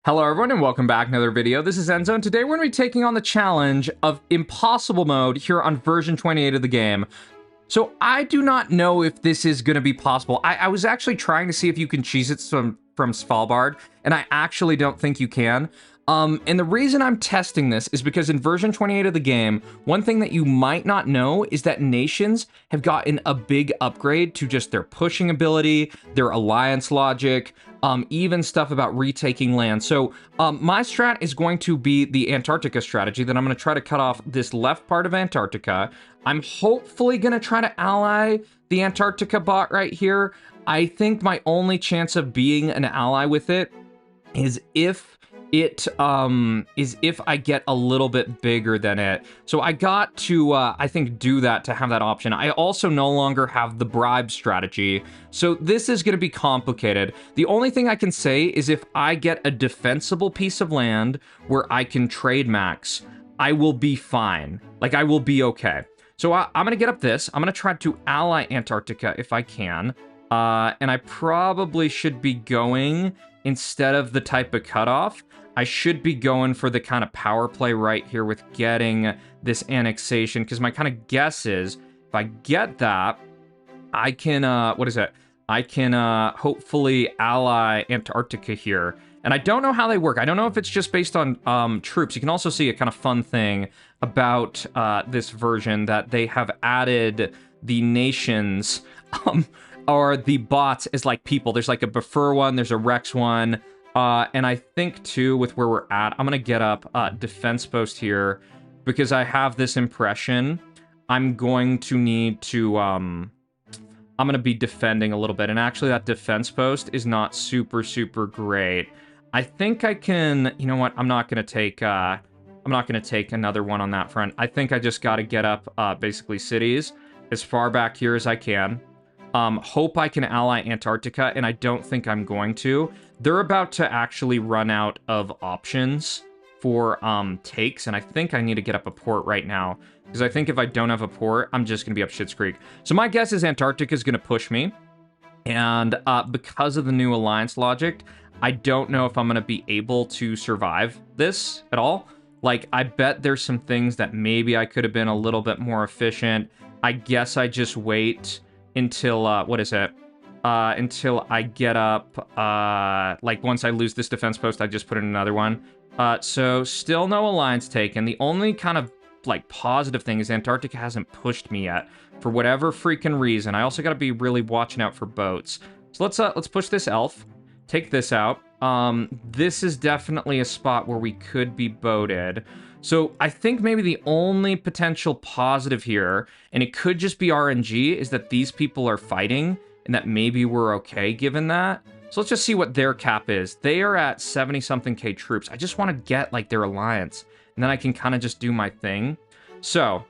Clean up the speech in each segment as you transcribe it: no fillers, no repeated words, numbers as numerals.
Hello everyone and welcome back to another video. This is Enzo and today we're going to be taking on the challenge of impossible mode here on version 28 of the game. So I do not know if this is going to be possible. I was actually trying to see if you can cheese it from Svalbard, and I actually don't think you can. And the reason I'm testing this is because in version 28 of the game, one thing that you might not know is that nations have gotten a big upgrade to just their pushing ability, their alliance logic, even stuff about retaking land. So my strat is going to be the Antarctica strategy, that I'm going to try to cut off this left part of Antarctica. I'm hopefully going to try to ally the Antarctica bot right here. I think my only chance of being an ally with it is if I get a little bit bigger than it. So I got to, I think, do that to have that option. I also no longer have the bribe strategy. So this is going to be complicated. The only thing I can say is if I get a defensible piece of land where I can trade max, I will be fine. Like, I will be okay. So I'm going to get up this. I'm going to try to ally Antarctica if I can. And I probably should be going, instead of the type of cutoff, I should be going for the kind of power play right here with getting this annexation, because my kind of guess is if I get that, I can, I can hopefully ally Antarctica here. And I don't know how they work. I don't know if it's just based on troops. You can also see a kind of fun thing about this version, that they have added the nations or the bots as like people. There's like a Buffer one, there's a Rex one. And I think, too, with where we're at, I'm going to get up defense post here, because I have this impression I'm going to need to, I'm going to be defending a little bit. And actually, that defense post is not super, super great. I think I can, you know what, I'm not going to take another one on that front. I think I just got to get up, basically, cities as far back here as I can. Hope I can ally Antarctica, and I don't think I'm going to. They're about to actually run out of options for takes, and I think I need to get up a port right now, because I think if I don't have a port, I'm just going to be up Schitt's Creek. So my guess is Antarctica is going to push me, and because of the new alliance logic, I don't know if I'm going to be able to survive this at all. Like, I bet there's some things that maybe I could have been a little bit more efficient. I guess I just wait until, until I get up, like, once I lose this defense post, I just put in another one. So still no alliance taken. The only kind of, like, positive thing is Antarctica hasn't pushed me yet, for whatever freaking reason. I also got to be really watching out for boats. So let's push this elf, take this out. This is definitely a spot where we could be boated. So I think maybe the only potential positive here, and it could just be RNG, is that these people are fighting, and that maybe we're okay given that. So let's just see what their cap is. They are at 70-something K troops. I just want to get, like, their alliance, and then I can kind of just do my thing. So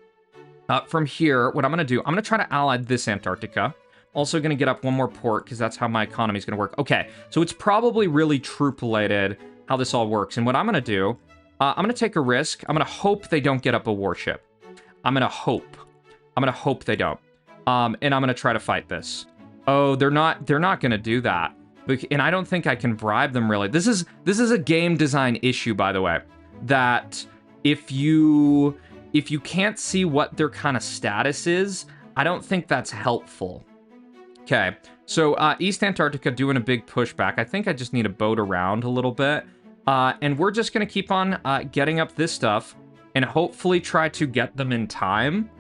from here, what I'm going to do, I'm going to try to ally this Antarctica. Also going to get up one more port, because that's how my economy is going to work. Okay, so it's probably really troop-related how this all works. And what I'm going to do, I'm going to take a risk. I'm going to hope they don't get up a warship. I'm going to hope they don't. And I'm going to try to fight this. Oh, they're not going to do that. And I don't think I can bribe them, really. This is a game design issue, by the way, that if you can't see what their kind of status is, I don't think that's helpful. Okay, so East Antarctica doing a big pushback. I think I just need to boat around a little bit. And we're just going to keep on getting up this stuff and hopefully try to get them in time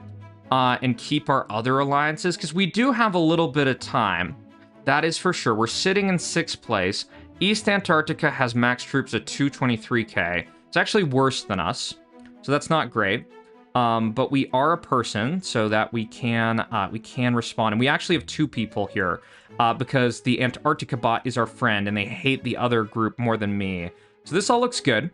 and keep our other alliances, because we do have a little bit of time. That is for sure. We're sitting in 6th place. East Antarctica has max troops at 223k. It's actually worse than us, so that's not great. But we are a person, so that we can respond. And we actually have 2 people here, because the Antarctica bot is our friend, and they hate the other group more than me. So this all looks good.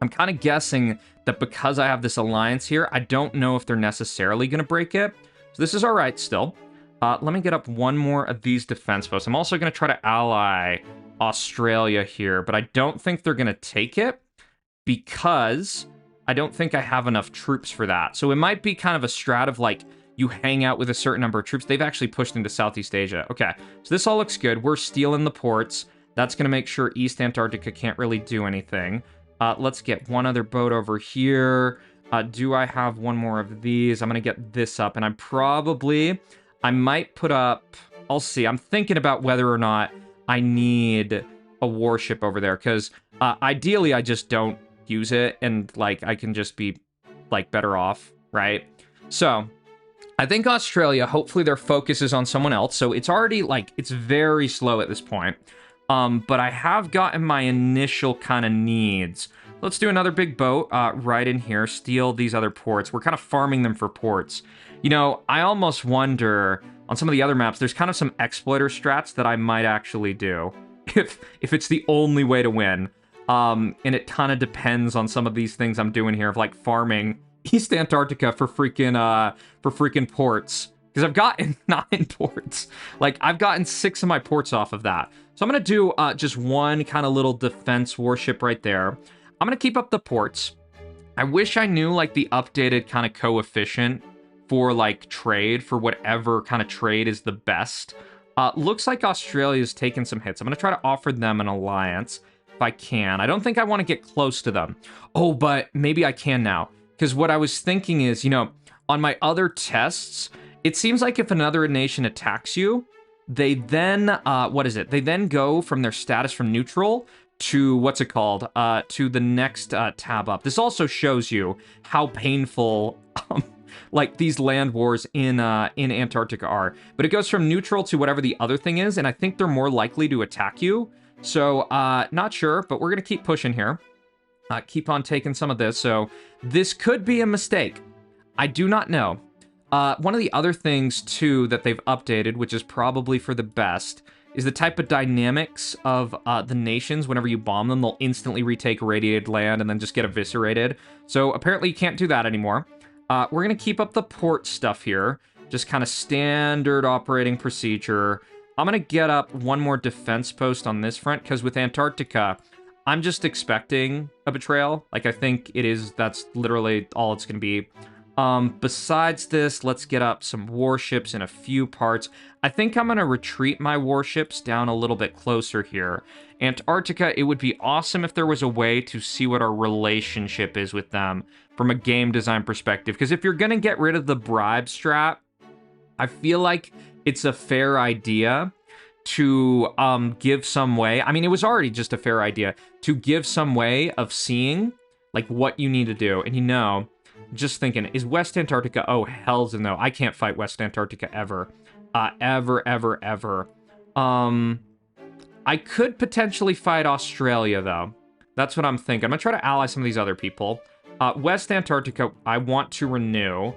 I'm kind of guessing that because I have this alliance here, I don't know if they're necessarily going to break it. So this is all right still. Let me get up one more of these defense posts. I'm also going to try to ally Australia here, but I don't think they're going to take it, because I don't think I have enough troops for that. So it might be kind of a strat of, like, you hang out with a certain number of troops. They've actually pushed into Southeast Asia. Okay, so this all looks good. We're stealing the ports. That's going to make sure East Antarctica can't really do anything. Let's get one other boat over here. Do I have one more of these? I'm going to get this up, and I might put up, I'll see. I'm thinking about whether or not I need a warship over there, because ideally I just don't use it, and like I can just be like better off, right? So I think Australia, hopefully their focus is on someone else. So it's already like, it's very slow at this point. But I have gotten my initial kind of needs. Let's do another big boat right in here, steal these other ports. We're kind of farming them for ports. You know, I almost wonder on some of the other maps, there's kind of some exploiter strats that I might actually do if it's the only way to win. And it kind of depends on some of these things I'm doing here of like farming East Antarctica for freaking ports. Because I've gotten 9 ports. Like, I've gotten 6 of my ports off of that. So I'm going to do just one kind of little defense warship right there. I'm going to keep up the ports. I wish I knew, like, the updated kind of coefficient for, like, trade, for whatever kind of trade is the best. Looks like Australia's taken some hits. I'm going to try to offer them an alliance if I can. I don't think I want to get close to them. Oh, but maybe I can now. Because what I was thinking is, you know, on my other tests, it seems like if another nation attacks you, they then, They then go from their status from neutral to, to the next tab up. This also shows you how painful, like, these land wars in Antarctica are. But it goes from neutral to whatever the other thing is, and I think they're more likely to attack you. So, not sure, but we're going to keep pushing here. Keep on taking some of this. So, this could be a mistake. I do not know. One of the other things, too, that they've updated, which is probably for the best, is the type of dynamics of the nations. Whenever you bomb them, they'll instantly retake irradiated land and then just get eviscerated. So apparently you can't do that anymore. We're going to keep up the port stuff here. Just kind of standard operating procedure. I'm going to get up one more defense post on this front, because with Antarctica, I'm just expecting a betrayal. Like, I think that's literally all it's going to be. Besides this, let's get up some warships in a few parts. I think I'm going to retreat my warships down a little bit closer here. Antarctica, it would be awesome if there was a way to see what our relationship is with them from a game design perspective. Because if you're going to get rid of the bribe strat, I feel like it's a fair idea to give some way. I mean, it was already just a fair idea to give some way of seeing like what you need to do. And you know, just thinking, is West Antarctica? Oh, hells no. I can't fight West Antarctica ever. Ever. I could potentially fight Australia, though. That's what I'm thinking. I'm going to try to ally some of these other people. West Antarctica, I want to renew.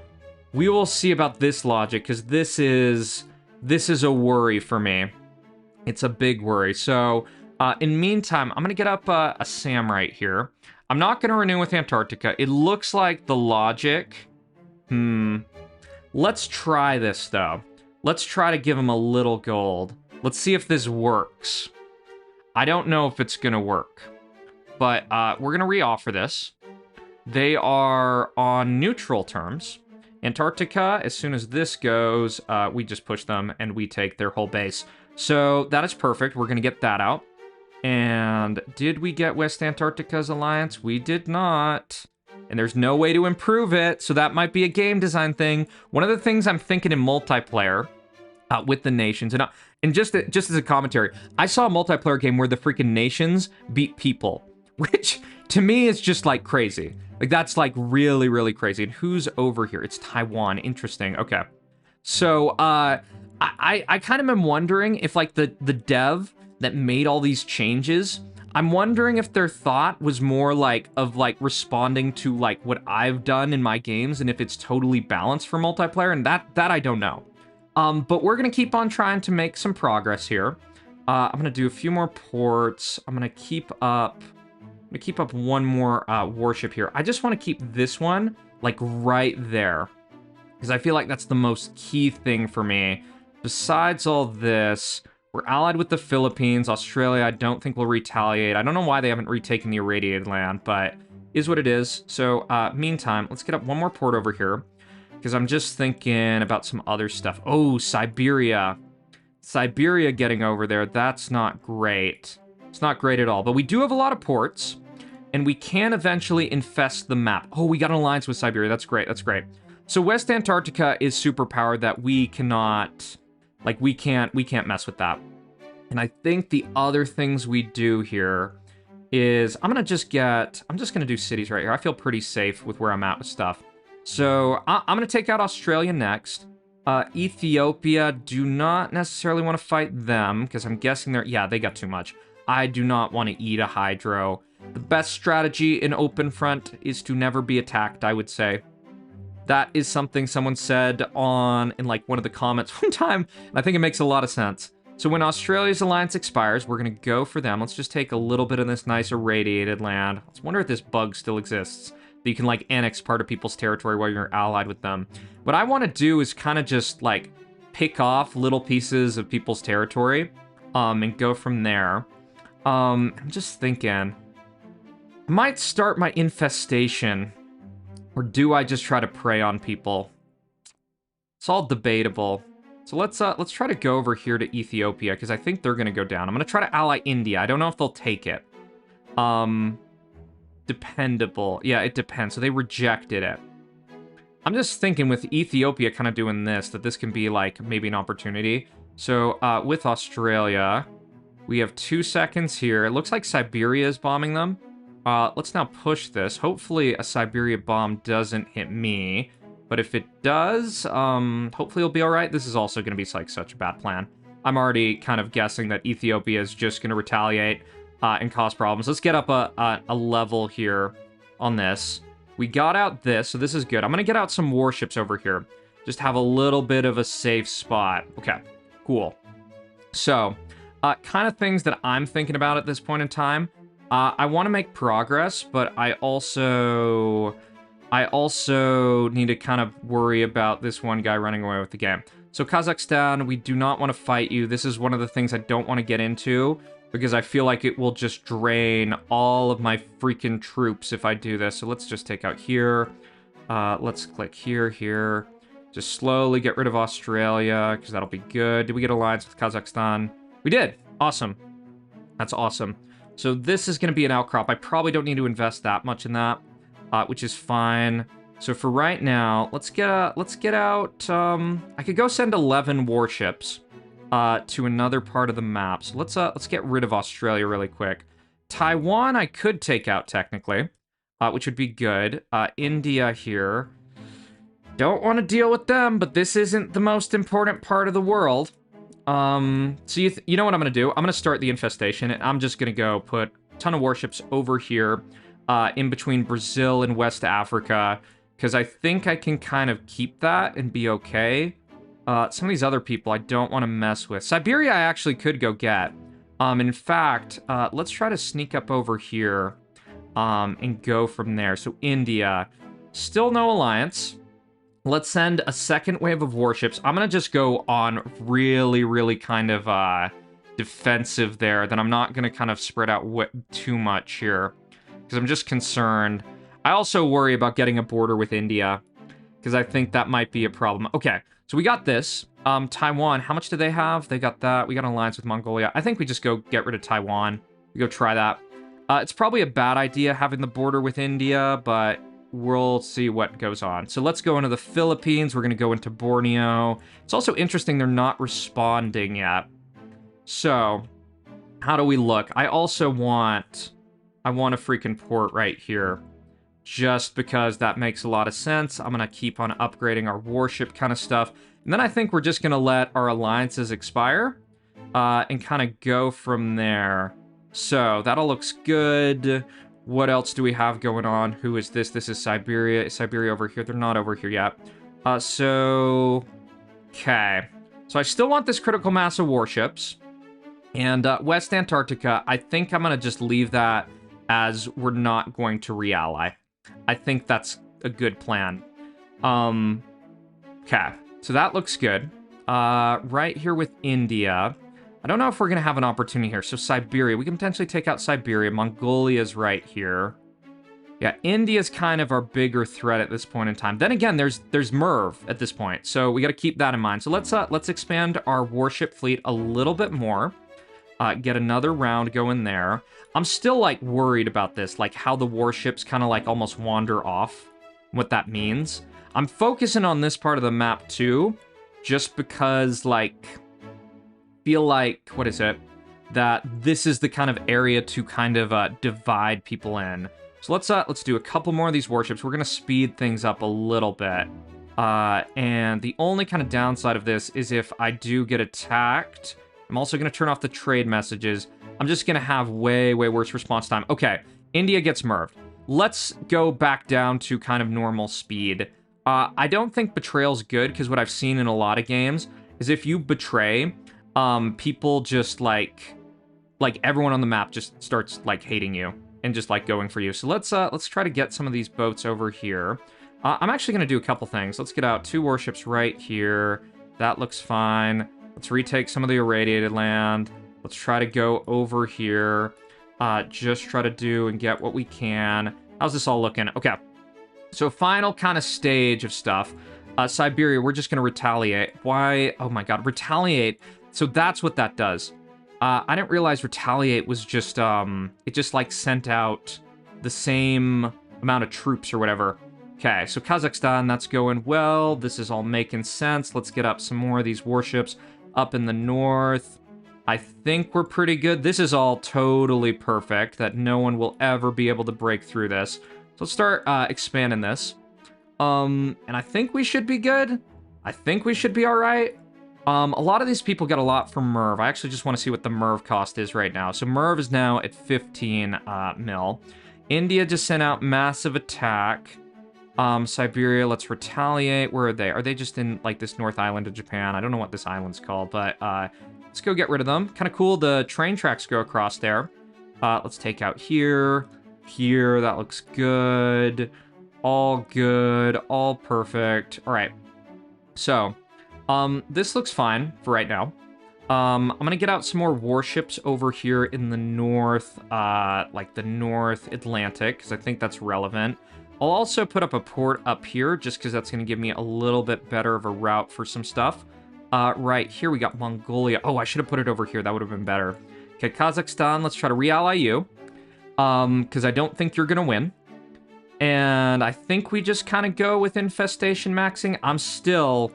We will see about this logic, because this is a worry for me. It's a big worry. So, in meantime, I'm going to get up a SAM right here. I'm not going to renew with Antarctica. It looks like the logic... Let's try this, though. Let's try to give him a little gold. Let's see if this works. I don't know if it's going to work. But we're going to reoffer this. They are on neutral terms. Antarctica, as soon as this goes, we just push them and we take their whole base. So that is perfect. We're going to get that out. And did we get West Antarctica's alliance? We did not. And there's no way to improve it, so that might be a game design thing. One of the things I'm thinking in multiplayer with the nations, and just as a commentary, I saw a multiplayer game where the freaking nations beat people, which to me is just like crazy. Like, that's like really, really crazy. And who's over here? It's Taiwan. Interesting. Okay. So I kind of am wondering if like the dev that made all these changes, I'm wondering if their thought was more like of like responding to like what I've done in my games, and if it's totally balanced for multiplayer, and that I don't know. But we're gonna keep on trying to make some progress here. I'm gonna do a few more ports. I'm gonna keep up one more warship here. I just want to keep this one like right there, because I feel like that's the most key thing for me. Besides all this, we're allied with the Philippines. Australia, I don't think will retaliate. I don't know why they haven't retaken the irradiated land, but is what it is. So, meantime, let's get up one more port over here, because I'm just thinking about some other stuff. Oh, Siberia. Siberia getting over there, that's not great. It's not great at all. But we do have a lot of ports, and we can eventually infest the map. Oh, we got an alliance with Siberia. That's great. That's great. So West Antarctica is superpowered that we cannot, like, we can't mess with that. And I think the other things we do here is I'm just gonna do cities right here. I feel pretty safe with where I'm at with stuff. So I'm gonna take out Australia next. Ethiopia, do not necessarily want to fight them because I'm guessing they got too much. I do not want to eat a hydro. The best strategy in open front is to never be attacked, I would say. That is something someone said in like one of the comments one time, and I think it makes a lot of sense. So when Australia's alliance expires, we're going to go for them. Let's just take a little bit of this nice irradiated land. Let's wonder if this bug still exists, that you can like annex part of people's territory while you're allied with them. What I want to do is kind of just like pick off little pieces of people's territory and go from there. I'm just thinking, I might start my infestation, or do I just try to prey on people? It's all debatable. So let's try to go over here to Ethiopia, because I think they're going to go down. I'm going to try to ally India. I don't know if they'll take it. Dependable. Yeah, it depends. So they rejected it. I'm just thinking with Ethiopia kind of doing this, that this can be like maybe an opportunity. So with Australia, we have 2 seconds here. It looks like Siberia is bombing them. Let's now push this. Hopefully a Siberia bomb doesn't hit me. But if it does, hopefully it'll be all right. This is also going to be like such a bad plan. I'm already kind of guessing that Ethiopia is just going to retaliate and cause problems. Let's get up a level here on this. We got out this, so this is good. I'm going to get out some warships over here. Just have a little bit of a safe spot. Okay, cool. So, kind of things that I'm thinking about at this point in time. I want to make progress, but I also need to kind of worry about this one guy running away with the game. So Kazakhstan, we do not want to fight you. This is one of the things I don't want to get into because I feel like it will just drain all of my freaking troops if I do this. So let's just take out here. Let's click here. Just slowly get rid of Australia because that'll be good. Did we get alliance with Kazakhstan? We did. Awesome. That's awesome. So this is going to be an outcrop. I probably don't need to invest that much in that. Which is fine. So for right now, let's get out. I could go send 11 warships to another part of the map. So let's get rid of Australia really quick. Taiwan I could take out technically, which would be good. India here. Don't want to deal with them, but this isn't the most important part of the world. So you know what I'm gonna do? I'm gonna start the infestation, and I'm just gonna go put a ton of warships over here. In between Brazil and West Africa, because I think I can kind of keep that and be okay. Some of these other people I don't want to mess with. Siberia I actually could go get. In fact, let's try to sneak up over here and go from there. So India, still no alliance. Let's send a second wave of warships. I'm going to just go on really kind of defensive there. Then I'm not going to kind of spread out too much here. Because I'm just concerned. I also worry about getting a border with India, because I think that might be a problem. Okay, so we got this. Taiwan, how much do they have? They got that. We got an alliance with Mongolia. I think we just go get rid of Taiwan. We go try that. It's probably a bad idea having the border with India, but we'll see what goes on. So let's go into the Philippines. We're going to go into Borneo. It's also interesting they're not responding yet. So, how do we look? I want a freaking port right here, just because that makes a lot of sense. I'm going to keep on upgrading our warship kind of stuff. And then I think we're just going to let our alliances expire and kind of go from there. So that all looks good. What else do we have going on? Who is this? This is Siberia. Is Siberia over here? They're not over here yet. Okay. So I still want this critical mass of warships. And West Antarctica, I think I'm going to just leave that as we're not going to re-ally. I think that's a good plan. Okay, so that looks good. Right here with India, I don't know if we're going to have an opportunity here. So Siberia, we can potentially take out Siberia. Mongolia's right here. Yeah, India's kind of our bigger threat at this point in time. Then again, there's Merv at this point, so we got to keep that in mind. So let's expand our warship fleet a little bit more. Get another round going there. I'm still, like, worried about this, like, how the warships kind of, like, almost wander off, what that means. I'm focusing on this part of the map, too, just because, like, feel like, what is it? That this is the kind of area to kind of divide people in. So let's do a couple more of these warships. We're gonna speed things up a little bit. And the only kind of downside of this is if I do get attacked, I'm also gonna turn off the trade messages. I'm just gonna have way, way worse response time. Okay, India gets merved. Let's go back down to kind of normal speed. I don't think betrayal's good, because what I've seen in a lot of games is if you betray, people just like everyone on the map just starts like hating you and just like going for you. So let's try to get some of these boats over here. I'm actually gonna do a couple things. Let's get out 2 warships right here. That looks fine. Let's retake some of the irradiated land. Let's try to go over here. Just try to do and get what we can. How's this all looking? Okay. So final kind of stage of stuff. Siberia, we're just gonna retaliate. Why? Oh my god, retaliate. So that's what that does. I didn't realize retaliate was just, it just, like, sent out the same amount of troops or whatever. Okay, so Kazakhstan, that's going well. This is all making sense. Let's get up some more of these warships up in the north. I think we're pretty good. This is all totally perfect, that no one will ever be able to break through this. So let's start expanding this. And I think we should be good. I think we should be all right. A lot of these people get a lot from Merv. I actually just want to see what the Merv cost is right now. So Merv is now at 15 mil. India just sent out massive attack. Siberia, let's retaliate. Where are they? Are they just in, like, this North Island of Japan? I don't know what this island's called, but let's go get rid of them. Kind of cool. The train tracks go across there. Let's take out here. Here, that looks good. All good. All perfect. All right. So... this looks fine for right now. I'm gonna get out some more warships over here in the north, like the North Atlantic, because I think that's relevant. I'll also put up a port up here, just because that's gonna give me a little bit better of a route for some stuff. Right here, we got Mongolia. Oh, I should have put it over here. That would have been better. Okay, Kazakhstan, let's try to re-ally you. Because I don't think you're gonna win. And I think we just kind of go with infestation maxing. I'm still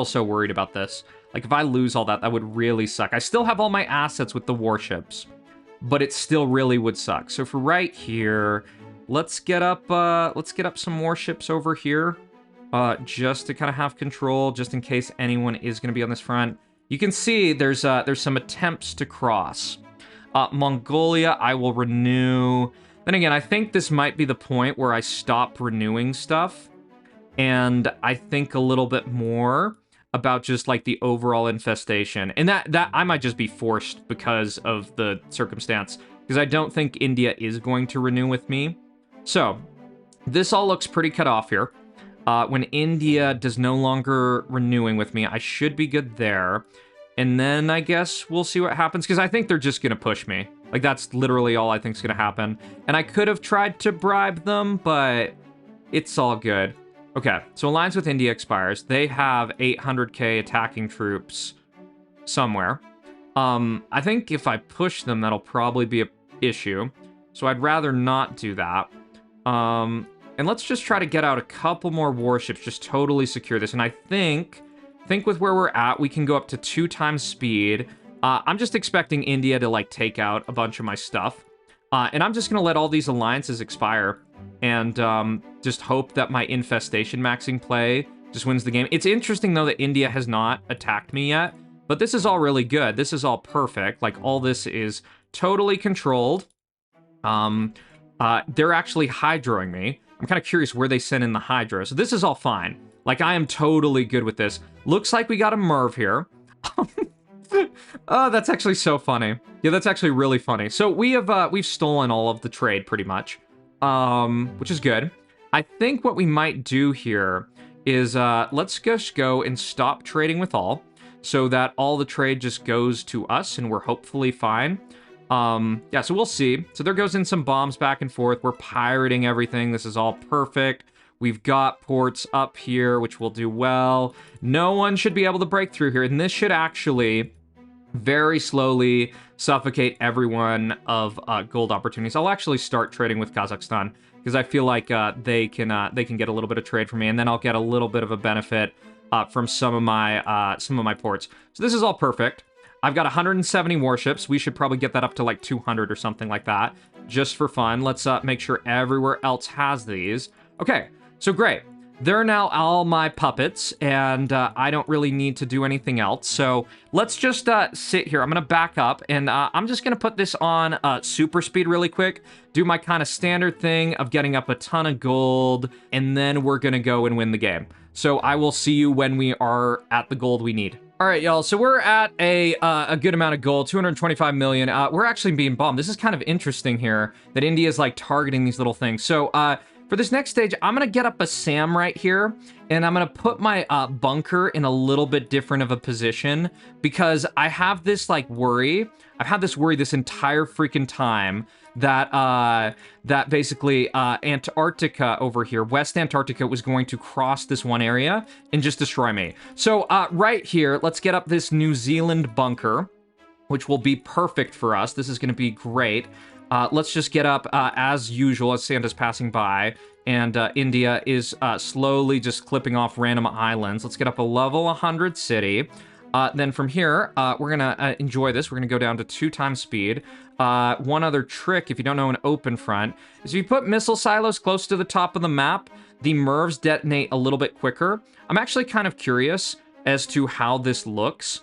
so worried about this. Like, if I lose all that, that would really suck. I still have all my assets with the warships, but it still really would suck. So for right here, let's get up some warships over here, just to kind of have control, just in case anyone is going to be on this front. You can see there's some attempts to cross. Mongolia, I will renew. Then again, I think this might be the point where I stop renewing stuff, and I think a little bit more about just like the overall infestation. And that I might just be forced because of the circumstance, because I don't think India is going to renew with me. So this all looks pretty cut off here. When India does no longer renewing with me, I should be good there. And then I guess we'll see what happens, because I think they're just going to push me. Like, that's literally all I think is going to happen. And I could have tried to bribe them, but it's all good. Okay, so alliance with India expires. They have 800k attacking troops somewhere. I think if I push them, that'll probably be an issue. So I'd rather not do that. And let's just try to get out a couple more warships, just totally secure this. And I think with where we're at, we can go up to 2 times speed. I'm just expecting India to, like, take out a bunch of my stuff. And I'm just going to let all these alliances expire and just hope that my infestation maxing play just wins the game. It's interesting, though, that India has not attacked me yet, but this is all really good. This is all perfect. Like, all this is totally controlled. They're actually hydroing me. I'm kind of curious where they sent in the hydro. So this is all fine. Like, I am totally good with this. Looks like we got a Merv here. Oh, that's actually so funny. Yeah, that's actually really funny. So we've stolen all of the trade pretty much, which is good. I think what we might do here is let's just go and stop trading with all, so that all the trade just goes to us and we're hopefully fine. Yeah, so we'll see. So there goes in some bombs back and forth. We're pirating everything. This is all perfect. We've got ports up here, which will do well. No one should be able to break through here, and this should actually very slowly suffocate everyone of gold opportunities. I'll actually start trading with Kazakhstan because I feel like they can get a little bit of trade from me, and then I'll get a little bit of a benefit from some of my ports. So this is all perfect. I've got 170 warships. We should probably get that up to like 200 or something like that, just for fun. Let's make sure everywhere else has these. Okay, so great. They're now all my puppets, and I don't really need to do anything else. So let's just sit here. I'm going to back up, and I'm just going to put this on super speed really quick, do my kind of standard thing of getting up a ton of gold, and then we're going to go and win the game. So I will see you when we are at the gold we need. All right, y'all, so we're at a good amount of gold, 225 million. We're actually being bombed. This is kind of interesting here that India is, like, targeting these little things. So, for this next stage, I'm going to get up a SAM right here, and I'm going to put my bunker in a little bit different of a position because I have this, like, worry. I've had this worry this entire freaking time that that basically Antarctica over here, West Antarctica, was going to cross this one area and just destroy me. So right here, let's get up this New Zealand bunker, which will be perfect for us. This is going to be great. Let's just get up as usual as Santa's passing by, and India is slowly just clipping off random islands. Let's get up a level 100 city. Then from here, we're gonna enjoy this. We're gonna go down to 2 times speed. One other trick, if you don't know an open front, is if you put missile silos close to the top of the map, the MIRVs detonate a little bit quicker. I'm actually kind of curious as to how this looks.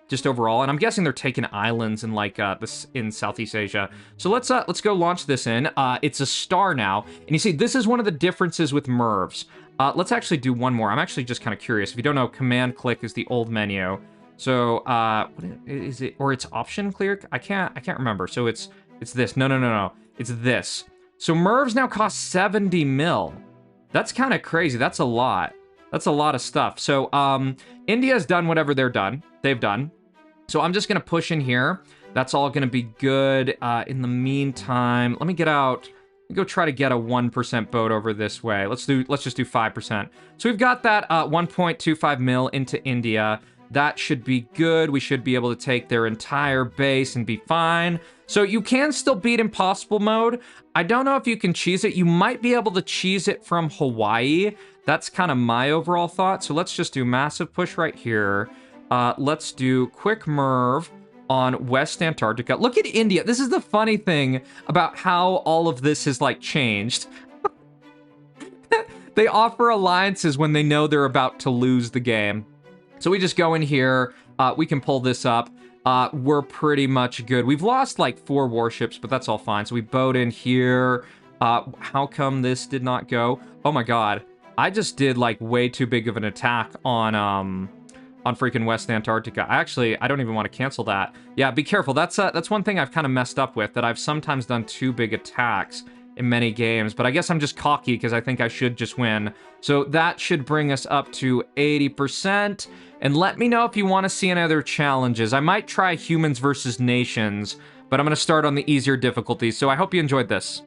Just overall, and I'm guessing they're taking islands in like this in Southeast Asia. So let's go launch this in. It's a star now, and you see this is one of the differences with MIRVs. Let's actually do one more. I'm actually just kind of curious. If you don't know, command click is the old menu. So what is it? Or it's option clear? I can't remember. So it's this. No. It's this. So MIRVs now cost 70 mil. That's kind of crazy. That's a lot. That's a lot of stuff. So India's done whatever they've done. So I'm just going to push in here. That's all going to be good. In the meantime, let me get out. Go try to get a 1% boat over this way. Let's just do 5%. So we've got that 1.25 mil into India. That should be good. We should be able to take their entire base and be fine. So you can still beat impossible mode. I don't know if you can cheese it. You might be able to cheese it from Hawaii. That's kind of my overall thought. So let's just do massive push right here. Let's do quick MIRV on West Antarctica. Look at India. This is the funny thing about how all of this has like changed. They offer alliances when they know they're about to lose the game. So we just go in here. We can pull this up. We're pretty much good. We've lost like 4 warships, but that's all fine. So we boat in here. How come this did not go? Oh my God. I just did like way too big of an attack on freaking West Antarctica. I don't even want to cancel that. Yeah, be careful. That's one thing I've kind of messed up with, that I've sometimes done too big attacks in many games, but I guess I'm just cocky because I think I should just win. So that should bring us up to 80%. And let me know if you want to see any other challenges. I might try humans versus nations, but I'm going to start on the easier difficulties. So I hope you enjoyed this.